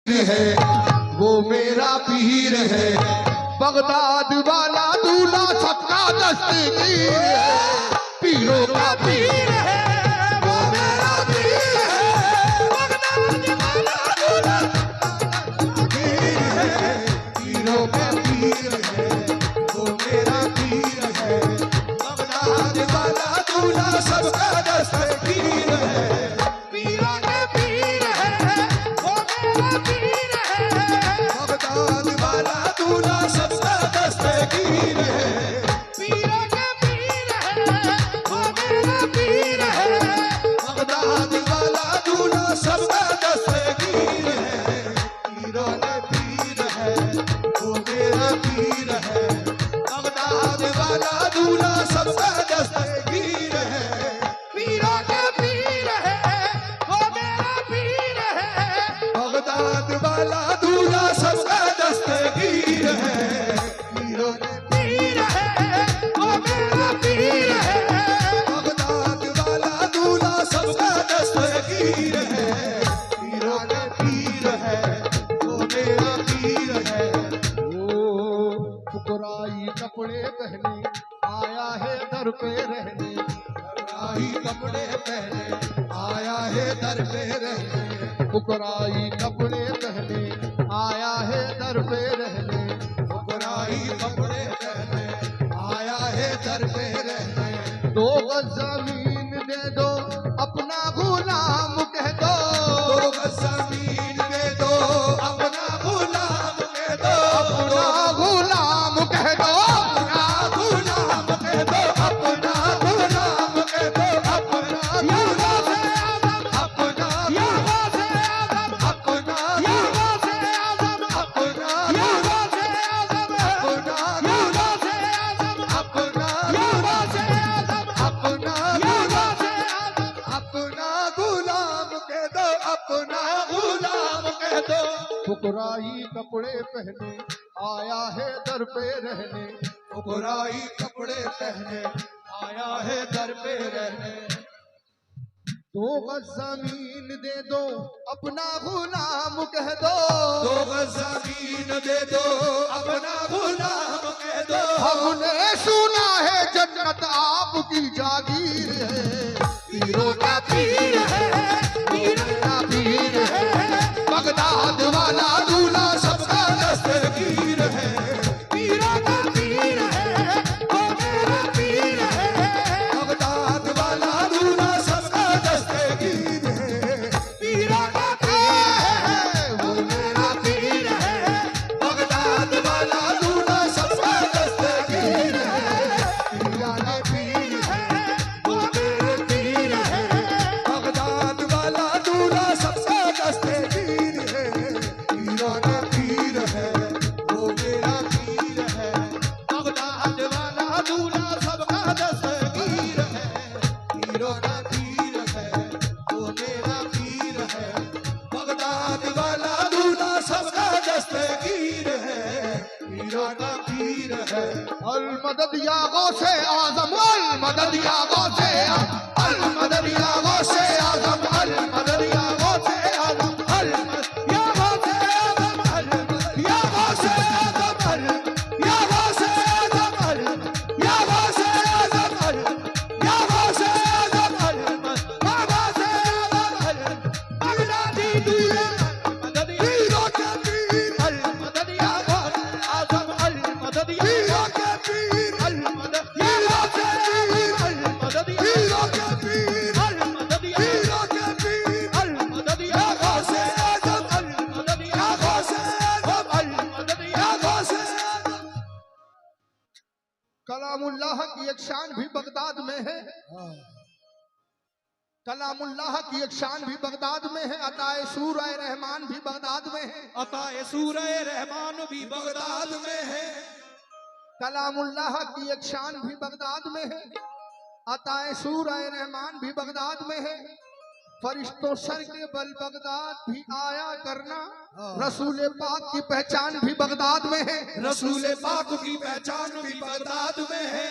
है वो मेरा पीर है, बगदाद वाला दूल्हा सबका दस्तगीर है, पीरों का पीर है वो मेरा पीर है, बगदाद वाला दूल्हा पीर है, पीरों का पीर है वो मेरा पीर है, बगदाद वाला दूल्हा सबका दस्तगीर है, पीरों का पीर है वो मेरा पीर है, बगदाद वाला दूल्हा सबका दस्तगीर है, पीरों का पीर है वो मेरा पीर है, बगदाद वाला दूल्हा सबका दस्तगीर है, पीरों का पीर है वो मेरा पीर है, बगदाद वाला दूल्हा सबका दस्तगीर है, पीरों का पीर है वो मेरा पीर है, बगदाद वाला दूल्हा सबका दस्तगीर है, पीरों का पीर है वो मेरा पीर है, बगदाद वाला दूल्हा सबका दस्तगीर है, पीरों का पीर है वो मेरा पीर है, वो फुकराई कपड़े पहने आया है दर पे रहने, फुकराई कपड़े पहने आया है दर पे रहने, फुकराई कपड़े पहने आया है दर पे रहने, फुकराई कपड़े पहने आया है दर पे रहने, दो गज जमीन दे दो अपना गुलाम कह दो, दो गज जमीन दे दो अपना गुलाम कह दो, अपना गुलाम कह दो, अपना गुलाम कह दो, अपना गुलाम कह दो, अपना गुलाम अपना या से आदम अपना या से आदम अपना या से आदम अपना या से आदम अपना या से आदम अपना या से आदम अपना गुलाम कह दो, अपना गुलाम कह दो, फुकराई कपड़े पहने आया है दर पे रहने, फुकराई कपड़े पहने आया है दर पे रहने, दो गज जमीन दे दो अपना गुलाम कह दो, दो गज जमीन दे दो अपना गुलाम कह दो, हमने सुना है जन्नत आपकी जागीर है, पीरों का पीर है, पीरों का पीर है, बगदाद वाला दूल्हा सबका दस्तगीर है, पीरों का पीर है वो मेरा पीर है, बगदाद वाला दूल्हा सबका दस्तगीर है, पीरों का पीर है वो मेरा पीर है, बगदाद वाला दूल्हा सबका दस्तगीर है, पीरों का पीर है वो मेरा पीर है, बगदाद वाला दूल्हा सबका दस्तगीर है, पीरों का पीर है वो मेरा पीर है, बगदाद वाला दूल्हा सबका दस्तगीर है, पीरों का पीर है वो मेरा पीर है, बगदाद वाला दूल्हा सबका दस्तगीर है, पीरों का पीर है, अल मदद या गौसे आजम, अल मदद या गौसे अल मदद या गौसे आजम, अल मदद या गौसे आजम, अल या गौसे आजम, अल या गौसे आजम, अल या गौसे आजम, अल या गौसे आजम, अल या गौसे आजम, अल या गौसे आजम, अल बगदादी दूल्हा मदद पीरों के पीर, अल मदद या गौसे आजम, अल मदद या पीरों के पीर, अल मदद या गौसे आजम, अल मदद या पीरों के पीर, अल मदद या पीरों के पीर, अल मदद या गौसे आजम, अल मदद या गौसे आजम, अल मदद या गौसे आजम। कलामुल्लाह की एक शान भी बगदाद में है, कलामुल्लाह की एक शान भी बगदाद में है, अताए सूरह रहमान भी बगदाद में है, अताए सूरह रहमान भी बगदाद में है, कलामुल्लाह की एक शान भी बगदाद में है, अताए सूरह रहमान भी बगदाद में है, फरिश्तों सर के बल बगदाद भी आया करना, रसूल पाक की पहचान भी बगदाद में है, रसूल पाक की पहचान भी बगदाद में है,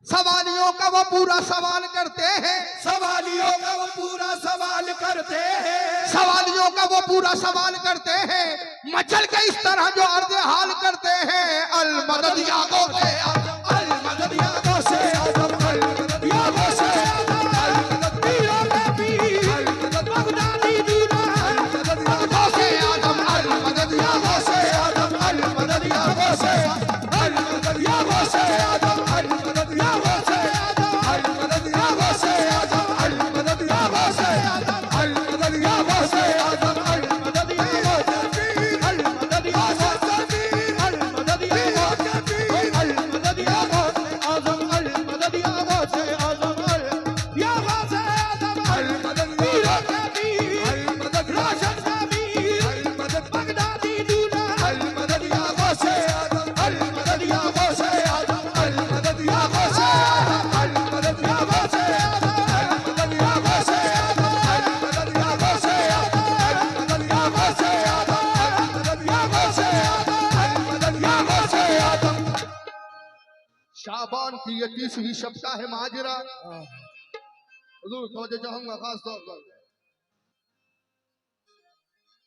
सवालियों का वो पूरा सवाल करते हैं, सवालियों का वो पूरा सवाल करते हैं, सवालियों का वो पूरा सवाल करते हैं, मचल के इस तरह जो अर्ज हाल करते हैं। अल मदद या गौसे आजम, अल मदद या गौसे आजम, अल मदद या गौसे आजम, अल मदद पीरों के पीर, अल मदद बगदादी दूल्हा, अल मदद या गौसे आजम, अल मदद या गौसे आजम, अल मदद या गौसे आजम, अल मदद या गौसे आजम, अल मदद या गौसे आजम, अल मदद या गौसे आजम, अल मदद या गौसे आजम, अल मदद या गौसे आजम, अल मदद या गौसे पीर, अल मदद या गौसे पीर, अल मदद या गौसे पीर, अल मदद या गौसे आजम, अल मदद या गौसे आजम, अल या गौसे आजम, अल मदद पीरों के पीर, अल मदद रोशन का पीर, अल मदद बगदादी दूल्हा, अल मदद या गौसे आजम, अल मदद या गौसे आजम, अल मदद या गौसे आजम, अल मदद या गौसे आजम, अल मदद या गौसे आजम, अल मदद या गौसे आजम, अल मदद या गौसे आजम, अल मदद या गौसे आजम, अल मदद या गौसे आजम। शाबान की ये 30वीं शब है माजरा। हुजूर तवज्जो चाहूंगा खास तौर पर,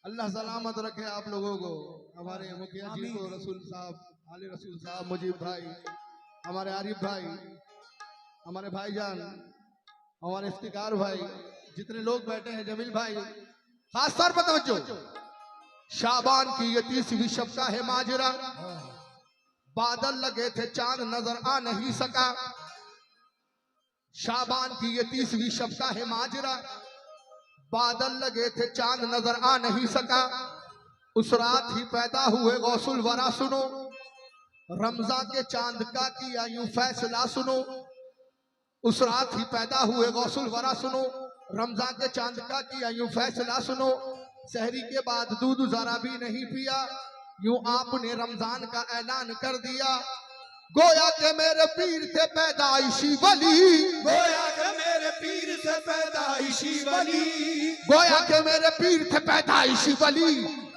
अल्लाह सलामत रखे आप लोगों को, हमारे मुखिया जी को, रसूल साहब, आले रसूल साहब, मुजीब भाई, हमारे आरिफ भाई, हमारे भाईजान, हमारे इफ्तिकार भाई, जितने लोग बैठे हैं, जमील भाई, खास तौर पर तवज्जो। शाबान की ये 30वीं शब है माजरा। बादल लगे थे चांद नजर आ नहीं सका। शाबान की ये 30वीं शब है माजरा। बादल लगे थे चांद नजर आ नहीं सका। उस रात ही पैदा हुए गौसुल वरा सुनो, रमजान के चांद का किया यूं फैसला सुनो। उस रात ही पैदा हुए गौसुल वरा सुनो, रमजान के चांद का किया यूं फैसला सुनो। सहरी के बाद दूध जरा भी नहीं पिया, यूं आपने रमजान का ऐलान कर दिया। गोया के मेरे पीर थे पैदाइशी वली, गोया के मेरे पीर से पैदाइशी वली, गोया के मेरे पीर थे पैदाइशी वली।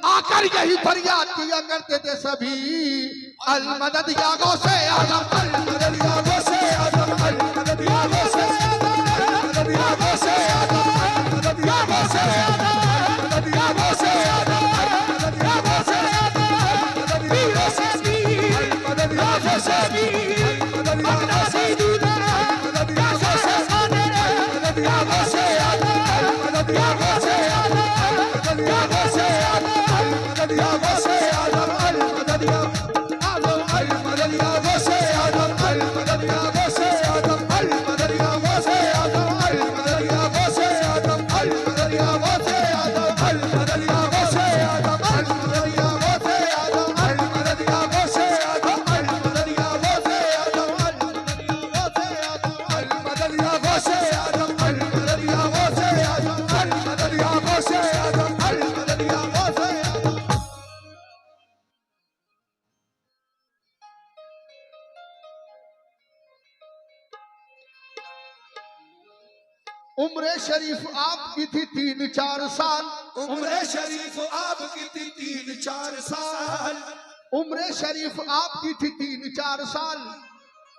आकर यही फरियाद किया करते थे सभी, अल मदद या गौसे आजम, अल मदद या गौसे आजम, अल मदद या गौसे आजम, अल मदद या गौसे आजम, अल मदद या गौसे आजम, अल मदद या गौसे आजम, अल मदद या गौसे आजम, अल मदद या गौसे पीर, अल मदद या गौसे पीर, अल मदद या गौसे दूल्हा, अल मदद या गौसे आने, अल मदद या गौसे आजम, अल मदद या गौसे आजम, अल मदद या गौसे आजम, अल मदद या गौसे आजम, अल मदद या आजम, अल मदद या गौसे आजम, अल मदद या गौसे आजम, अल मदद या गौसे आजम, अल मदद या गौसे आजम, अल मदद या गौसे आजम, अल मदद या गौसे आजम, अल मदद या गौसे आजम, अल मदद या गौसे आजम, अल मदद या गौसे आजम, अल मदद या गौसे आजम, अल मदद या गौसे आजम, अल मदद या गौसे आजम, अल मदद या गौसे आजम। उम्र शरीफ आपकी थी 3-4 साल, उम्र शरीफ आपकी थी 3-4 साल, उम्र शरीफ आपकी थी 3-4 साल।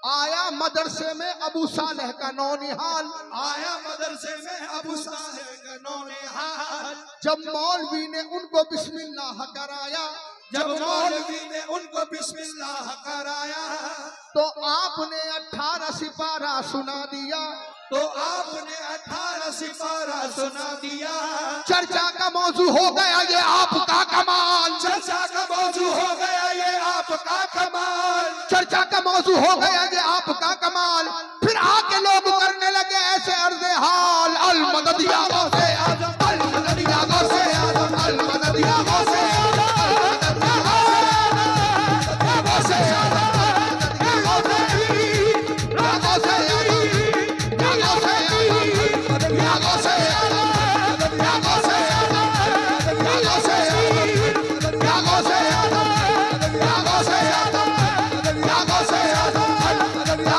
आया मदरसे में अबू सालेह का नौनिहाल, आया मदरसे में अबू सालेह का नौनिहाल। जब मौलवी ने उनको बिस्मिल्लाह कराया, जब मौलवी ने उनको बिस्मिल्लाह कराया, तो आपने 18 सिपारा सुना दिया, तो आपने 18 सिपारा सुना दिया। चर्चा का मौजू हो गया ये आपका कमाल, चर्चा का मौजू हो गया ये आपका कमाल, चर्चा का मौजू हो गया ये आपका कमाल। फिर आके लोग करने लगे ऐसे अर्ज़े हाल, अल मदद या गौसे आजम, अल मदद या गौसे आजम, अल मदद या गौसे आजम, अल मदद या गौसे आजम, या गौसे आजम, या गौसे आजम, या गौसे आजम, या गौसे आजम, या गौसे आजम, या गौसे आजम, या गौसे आजम, या गौसे आजम, या गौसे आजम, या गौसे आजम,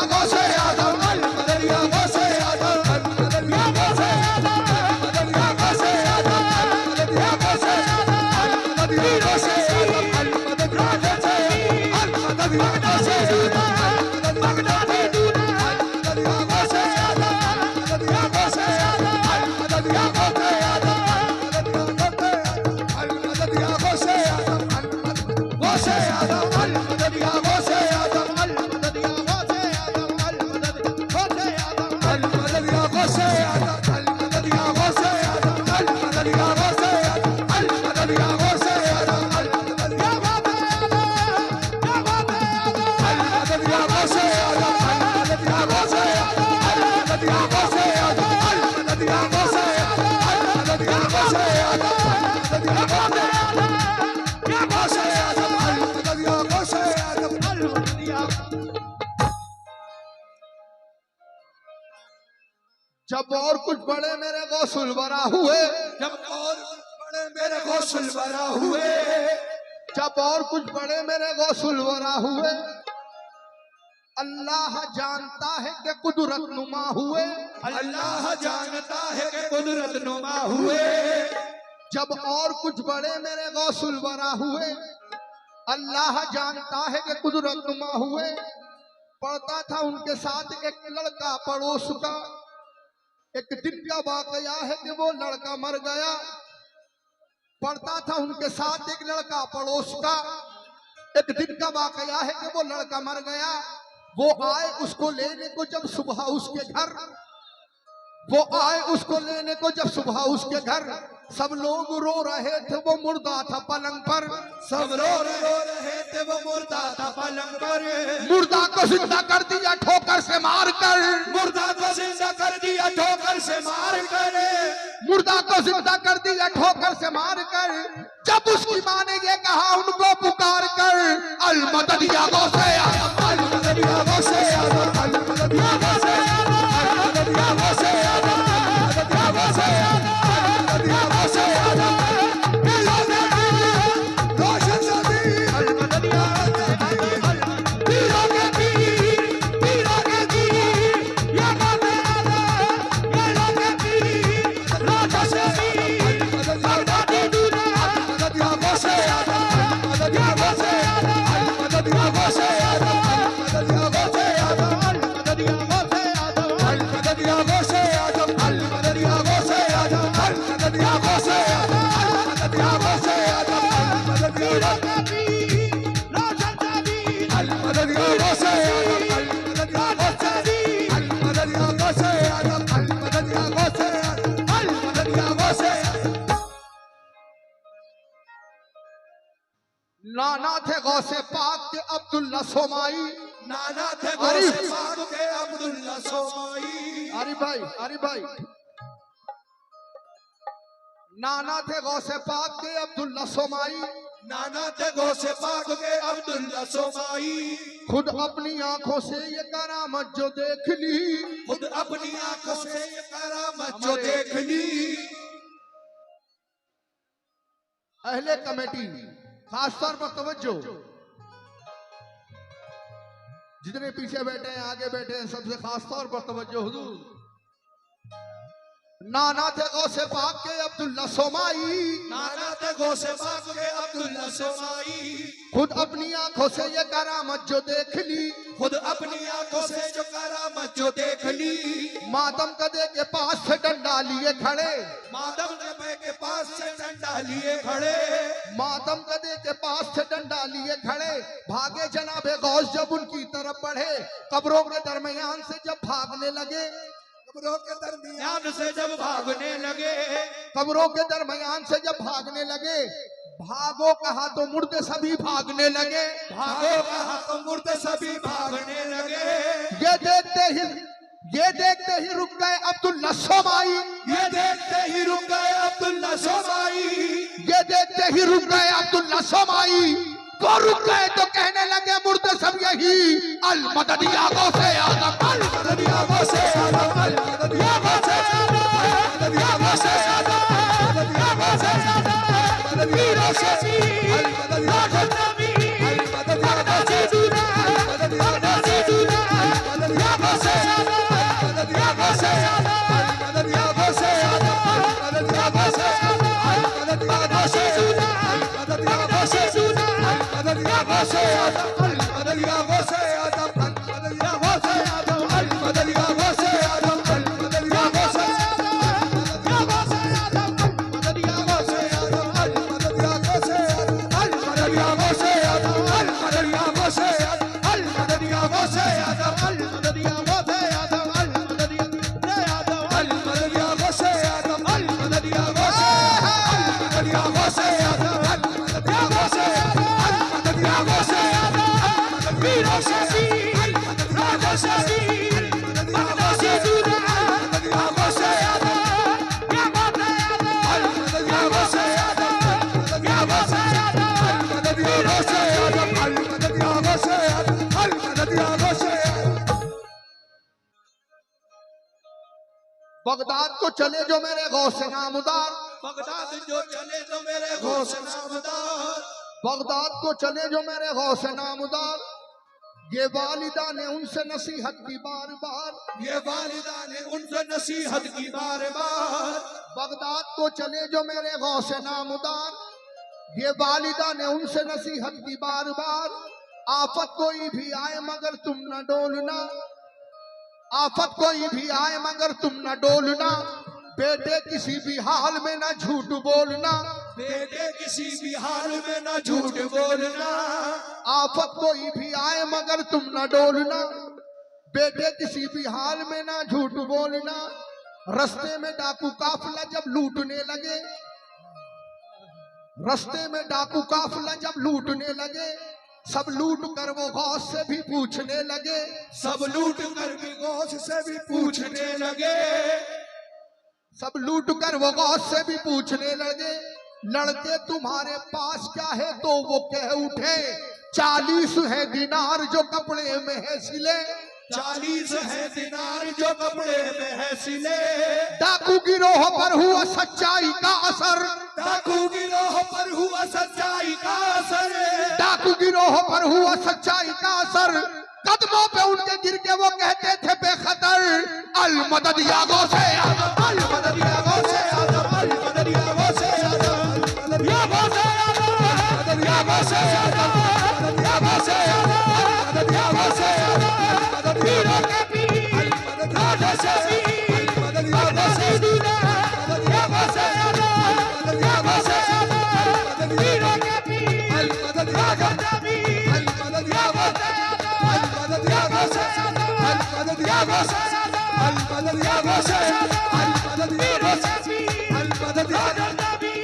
आदम अल मदद या गौसे आदम अल मदद या गौसे आदम अल मदद गौसे आदम अल मदद या गौसे आदम अल मदद या गौसे आदम अल मदद या गौसे आदम अल मदद या गौसे आदम अल मदद या गौसे आदम अल मदद या गौसे आदम अल मदद या गौसे आदम अल मदद या गौसे आदम अल मदद या गौसे आदम अल मदद या गौसे आदम अल मदद या गौसे आदम अल मदद या जब और कुछ बड़े मेरे गौसुल वरा हुए, जब और बड़े मेरे गौसुल वरा हुए, जब और कुछ बड़े मेरे गौसुल वरा हुए, अल्लाह जानता है कि कुदरत नुमा हुए, अल्लाह जानता है कि कुदरत नुमा हुए। जब और कुछ बड़े मेरे गौसुल वरा हुए, अल्लाह जानता है कि कुदरत नुमा हुए। पढ़ता था उनके साथ एक लड़का पड़ोस का, एक दिन का वाकया है कि वो लड़का मर गया। पढ़ता था उनके साथ एक लड़का पड़ोस का, एक दिन का वाकया है कि वो लड़का मर गया। वो आए उसको लेने को जब सुबह उसके घर, वो आए उसको लेने को जब सुबह उसके घर, सब लोग रो रहे थे, वो मुर्दा था पलंग पर। सब लोग रो रहे थे, वो मुर्दा था पलंग पर। मुर्दा को जिंदा कर दिया ठोकर से मार कर, मुर्दा को जिंदा कर दिया ठोकर से मार कर, मुर्दा को जिंदा कर दिया ठोकर से मार कर। जब उसकी माँ ने ये कहा उनको पुकार कर, अल मदद या गौसे आदम अल मदद या गौसे आदम अल मदद या गौसे आदम अल मदद या गौसे आदम अल मदद या गौसे आदम अल मदद या गौसे आदम रोशन नबी अल मदद या पीरों के पीर, पीरों के पीर या गौसे आदम या लोग के पीर, रोशन नबी अल मदद या गौसे आदम अल मदद या गौसे आदम अल मदद या गौसे आदम अल मदद या गौसे आदम अल मदद या गौसे आदम अल मदद या गौसे आदम अल मदद या गौसे आदम अल मदद या गौसे आदम अल मदद या गौसे आदम अल मदद या अल मदद या गौसे आदम अल मदद या गौसे अल मदद या गौसे आदम अल मदद या गौसे आदम अल मदद या गौसे। नाना थे गौसे पाक के अब्दुल्ला सोमाई, नाना थे गौसे पाक के अब्दुल्ला सोमाई। अरे भाई, अरे भाई, नाना थे गौसे पाक के अब्दुल्ला सोमाई, नाना थे गौसे पाक के अब्दुल्ला सोमाई। खुद अपनी आंखों से ये करामत जो देख ली, खुद अपनी आंखों से ये करामत जो देख ली। अहले कमेटी खास तौर पर तवज्जो, जितने पीछे बैठे हैं आगे बैठे हैं सबसे खास तौर पर तवज्जो हुजूर। नाना थे गौसे पाक के अब्दुल्ला सोमाई, नाना थे गौसे पाक के अब्दुल्ला सोमाई। खुद अपनी आंखों से ये करामत जो देख ली, खुद अपनी आंखों से जो करामत जो देख ली। मातम कदे के पास से डंडा लिए खड़े, मातम कदे के पास से डंडा लिए खड़े, मातम कदे के पास से डंडा लिए खड़े। भागे जनाबे गौस जब उनकी तरफ बढ़े, कब्रों के दरमियान से जब भागने लगे, कब्रों के दरमियान से जब भागने लगे, कब्रों के दरमियान से जब भागने लगे। भागो कहा तो मुर्दे सभी भागने लगे, भागो कहा तो मुर्दे सभी भागने लगे। ये देखते ही रुक गए अब्दुल्ला सोमाई, ये देखते ही रुक गए अब्दुल्ला सोमाई, ये देखते ही रुक गए अब्दुल्ला सोमाई। तो रुक गए तो कहने लगे मुर्दे सब यही, अल मदद या गौसे आदम अल मदद या गौसे आदम अल मदद या गौसे आदम अल मदद या गौसे आदम अल मदद या गौसे आदम अल मदद या गौसे अल मदद या गौसे अल मदद या गौसे अल मदद या गौसे अल मदद या गौसे अल मदद या गौसे अल मदद या गौसे अल मदद या गौसे अल मदद या गौसे अल मदद या गौसे अल मदद या गौसे अल मदद या गौसे अल मदद या गौसे अल मदद या गौसे अल मदद या गौसे अल मदद या गौसे अल मदद या गौसे अल मदद या गौसे अल मदद या गौसे अल बगदाद को चले जो मेरे गौसे नामदार, बगदाद जो चले तो मेरे गौसे नामदार, बगदाद को चले जो मेरे गौसे नामदार, ये वालिदा ने उनसे नसीहत की बार बार, ये वालिदा ने उनसे नसीहत की बार बार। बगदाद को चले जो मेरे गौसे नामदार, ये वालिदा ने उनसे नसीहत की बार बार। आफत कोई भी आए मगर तुम न डोलना, आफत कोई भी आए मगर तुम न डोलना, बेटे किसी भी हाल में न झूठ बोलना, बेटे किसी भी हाल में न झूठ बोलना। आफत कोई भी आए मगर तुम न डोलना, बेटे किसी भी हाल में न झूठ बोलना। रास्ते में डाकू काफिला जब लूटने लगे, रास्ते में डाकू काफिला जब लूटने लगे, सब लूट कर वो गौस से भी पूछने लगे, सब लूट कर भी गौस से भी पूछने लगे, सब लूट कर वो गौस से भी पूछने लगे। लड़के तुम्हारे पास क्या है तो वो कह उठे, 40 है दिनार जो कपड़े में है सिले, 40 है दिनार जो कपड़े में है सिले। डाकू गिरोह पर हुआ सच्चाई का असर, डाकू गिरोह पर हुआ सच्चाई का असर, डाकू गिरोह पर हुआ सच्चाई का असर। कदमों पे उनके गिर के वो कहते थे बेखतर, अल मदद या गौसे आजम, अल मदद या गौसे आजम, अल मदद या गौसे आजम, या गौसे आजम, या गौसे आजम, या गौसे आजम, या गौसे आजम, पीरों के पीर, राजा से पीर, या गौसे दूल्हा, या गौसे आजम, या गौसे आजम, पीरों के पीर, राजा से पीर, या गौसे आजम, या गौसे आजम, या गौसे आजम, या गौसे आजम, पीरों से पीर, राजा से पीर,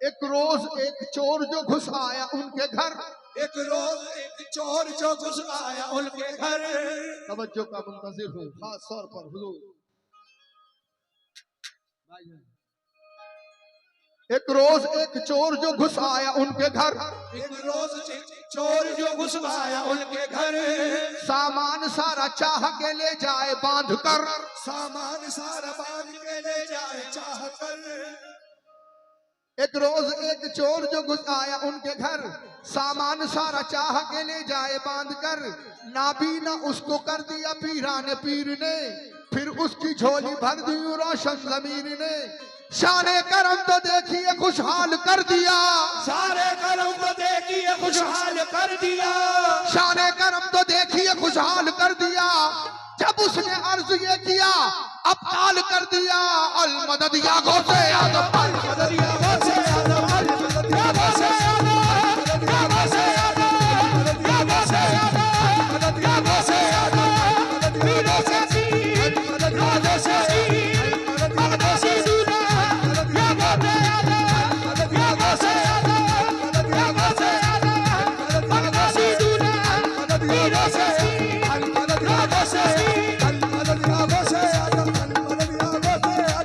एक रोज एक चोर जो घुस आया उनके घर, एक रोज एक चोर जो घुस आया उनके घर, तवज्जो का मुंतजिर हूँ खास तौर पर हुजूर। एक रोज एक चोर जो घुस आया उनके घर, एक रोज एक चोर जो घुस आया उनके घर, सामान सारा चाह के ले जाए बांध कर, सामान सारा बांध के ले जाए चाह कर। एक रोज एक चोर जो घुस आया उनके घर, सामान सारा चाह के ले जाए बांध कर, नाबीना उसको कर दिया पीराने पीर ने, फिर उसकी झोली भर दी रोशन ज़मीर ने। शाने करम तो देखिए खुशहाल कर दिया, सारे करम तो देखिए खुशहाल कर दिया, शाने करम तो देखिए खुशहाल कर दिया। जब उसने अर्ज ये किया अब ताल कर दिया, अल मदद या गौसे आजम, अल मदद या गौसे आजम, अल मदद या गौसे आजम, या गौसे आजम, या गौसे आजम, मदद या गौसे आजम, पीरों से पीर, राजा से पीर, मदद से दूल्हा, या गौसे आजम, मदद या गौसे आजम, या गौसे आजम, मदद से दूल्हा, पीरों से पीर, राजा से पीर, मदद या गौसे आजम, मदद या गौसे आजम,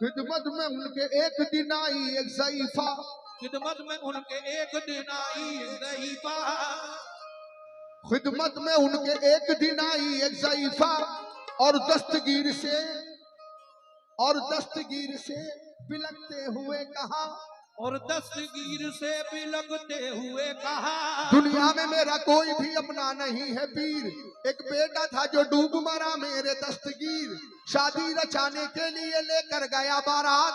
खिदमत में उनके एक दिन आई एक ज़ईफ़ा, खिदमत में उनके एक दिन आई ज़ईफ़ा, खिदमत में उनके एक दिन आई एक ज़ईफ़ा, और दस्तगीर से बिलखते हुए कहा, और दस्तगीर से बिलखते हुए कहा, दुनिया में मेरा कोई भी अपना नहीं है पीर, एक बेटा था जो डूब मरा मेरे दस्तगीर, शादी रचाने के लिए लेकर गया बारात,